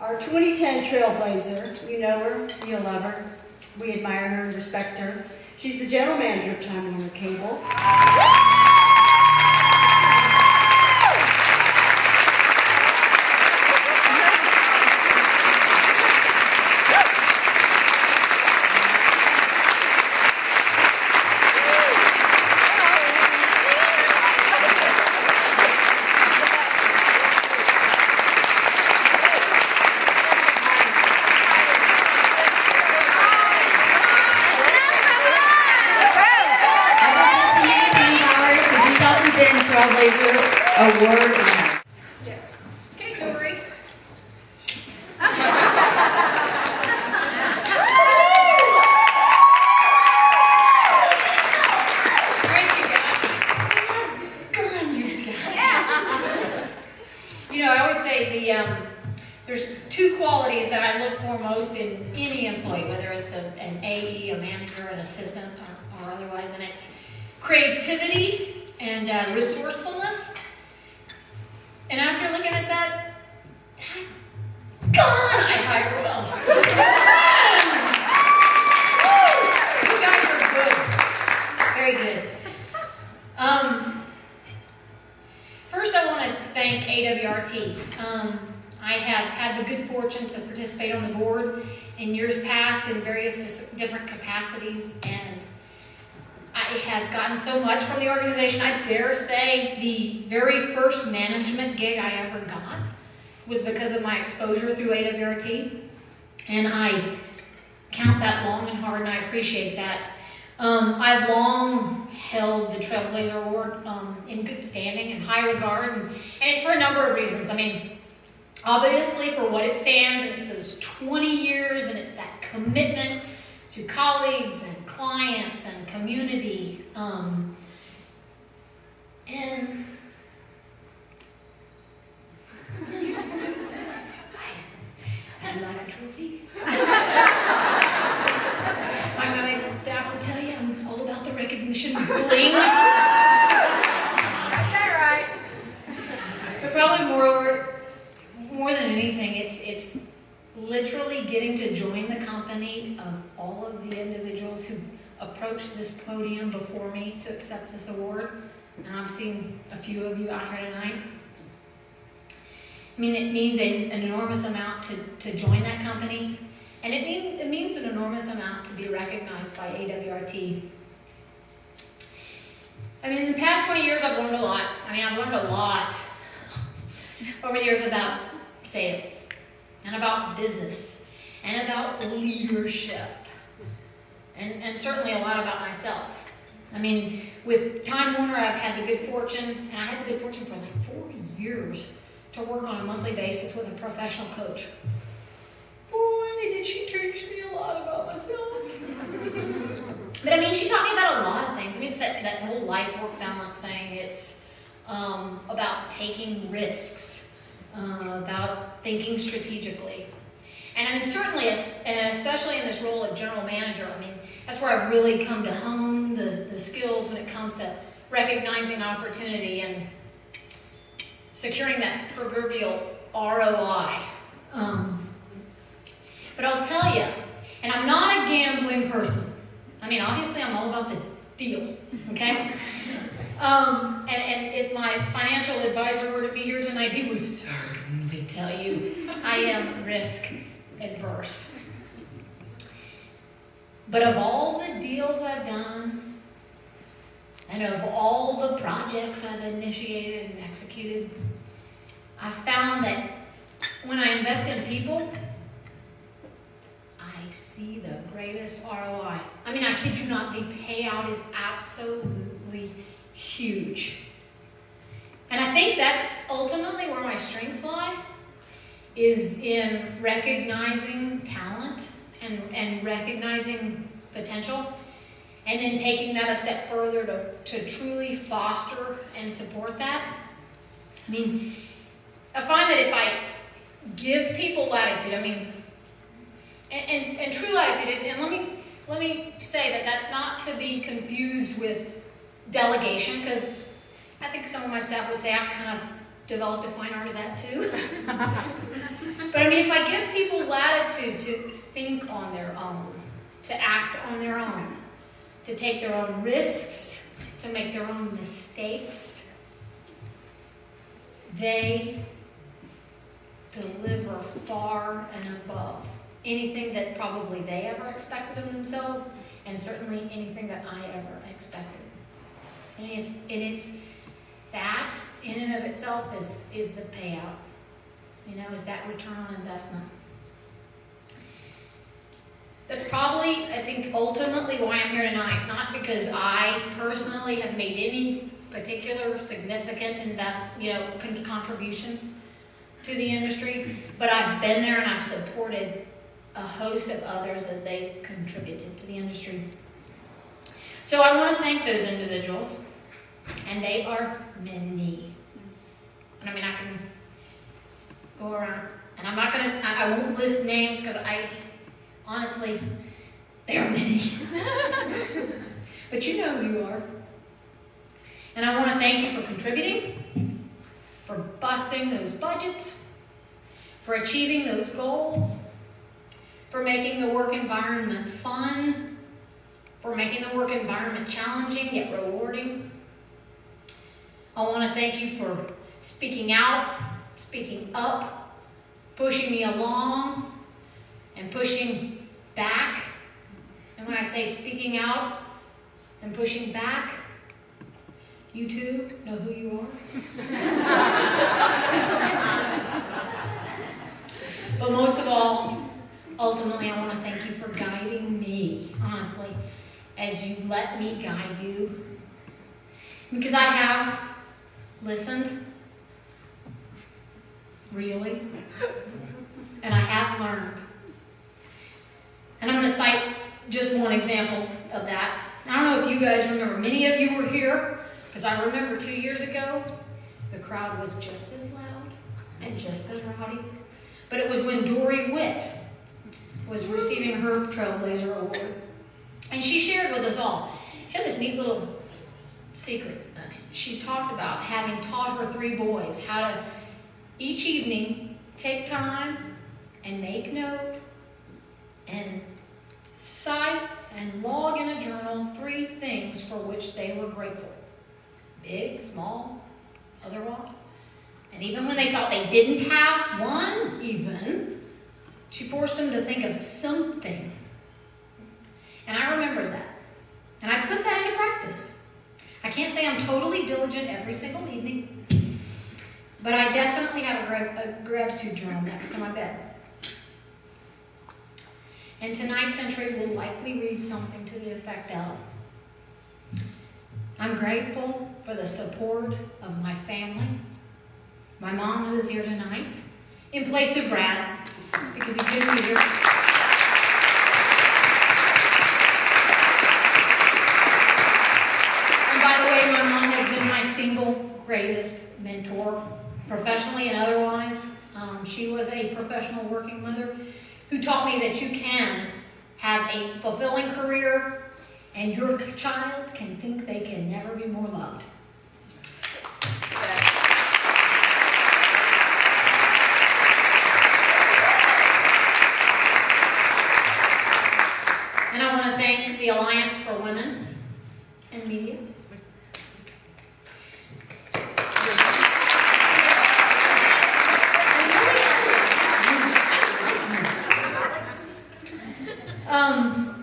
Our 2010 Trailblazer, you know her, you'll love her. We admire her and respect her. She's the general manager of Time Warner Cable. Trailblazer Award. Yes. Okay, Dory. Great, you guys. You know, I always say there's two qualities that I look for most in any employee, whether it's an AE, a manager, an assistant, or otherwise, and it's creativity and resourcefulness. And after looking at that, God, I hire well. You guys are good. Very good. First, I want to thank AWRT. I have had the good fortune to participate on the board in years past in various different capacities, and I have gotten so much from the organization. I dare say the very first management gig I ever got was because of my exposure through AWRT. And I count that long and hard, and I appreciate that. I've long held the Trailblazer Award in good standing and high regard, and it's for a number of reasons. I mean, obviously for what it stands, and it's those 20 years, and it's that commitment to colleagues and clients and community, and I'd like a trophy. My staff will tell you I'm all about the recognition bling. That's that right. So probably more than anything, it's literally getting to join the company of all of the individuals who approached this podium before me to accept this award. And I've seen a few of you out here tonight. I mean, it means an enormous amount to join that company. And it means an enormous amount to be recognized by AWRT. I mean, in the past 20 years, I've learned a lot. I've learned a lot over the years about sales, and about business, and about leadership, and certainly a lot about myself. I mean, with Time Warner, I've had the good fortune, and I had the good fortune for like 4 years to work on a monthly basis with a professional coach. Boy, did she teach me a lot about myself. But I mean, she taught me about a lot of things. I mean, it's that whole life-work balance thing. It's about taking risks. About thinking strategically. And I mean, certainly, and especially in this role of general manager, I mean, that's where I've really come to hone the skills when it comes to recognizing opportunity and securing that proverbial ROI. But I'll tell you, and I'm not a gambling person. I mean, obviously, I'm all about the deal, okay? And if my financial advisor were to be here tonight, he would certainly tell you I am risk adverse. But of all the deals I've done, and of all the projects I've initiated and executed, I've found that when I invest in people, I see the greatest ROI. I mean, I kid you not, the payout is absolutely huge. And I think that's ultimately where my strengths lie, is in recognizing talent and recognizing potential, and then taking that a step further to truly foster and support that. I mean, I find that if I give people latitude, I mean, and true latitude, and let me say that that's not to be confused with delegation, because I think some of my staff would say I've kind of developed a fine art of that too. But I mean, if I give people latitude to think on their own, to act on their own, to take their own risks, to make their own mistakes, they deliver far and above anything that probably they ever expected of themselves, and certainly anything that I ever expected. And it's that in and of itself is the payout. Is that return on investment. That's probably, I think, ultimately why I'm here tonight. Not because I personally have made any particular significant contributions to the industry, but I've been there and I've supported a host of others that they've contributed to the industry. So I want to thank those individuals, and they are many. And I mean, I can go around, and I won't list names because honestly, there are many. But you know who you are. And I want to thank you for contributing, for busting those budgets, for achieving those goals, for making the work environment fun, for making the work environment challenging yet rewarding. I want to thank you for speaking out, speaking up, pushing me along, and pushing back. And when I say speaking out and pushing back, you too know who you are. But most of all, ultimately, I want to thank you for guiding me, honestly, as you've let me guide you. Because I have listened, really, and I have learned. And I'm going to cite just one example of that. I don't know if you guys remember. Many of you were here, because I remember 2 years ago, the crowd was just as loud and just as rowdy. But it was when Dory Witt was receiving her Trailblazer Award. And she shared with us all. She had this neat little secret. She's talked about having taught her 3 boys how to each evening take time and make note and cite and log in a journal 3 things for which they were grateful. Big, small, otherwise. And even when they thought they didn't have one, even, she forced them to think of something. And I remembered that. And I put that into practice. I can't say I'm totally diligent every single evening, but I definitely have a gratitude journal next to my bed. And tonight's entry will likely read something to the effect of, I'm grateful for the support of my family, my mom who is here tonight, in place of Brad, because he couldn't be here. And by the way, my mom has been my single greatest mentor, professionally and otherwise. She was a professional working mother who taught me that you can have a fulfilling career and your child can think they can never be more loved. And I want to thank the Alliance for Women in Media.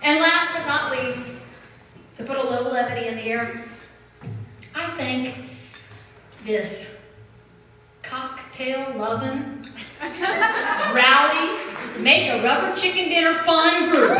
And last but not least, to put a little levity in the air, I think this cocktail-loving, rowdy, make a rubber chicken dinner fun group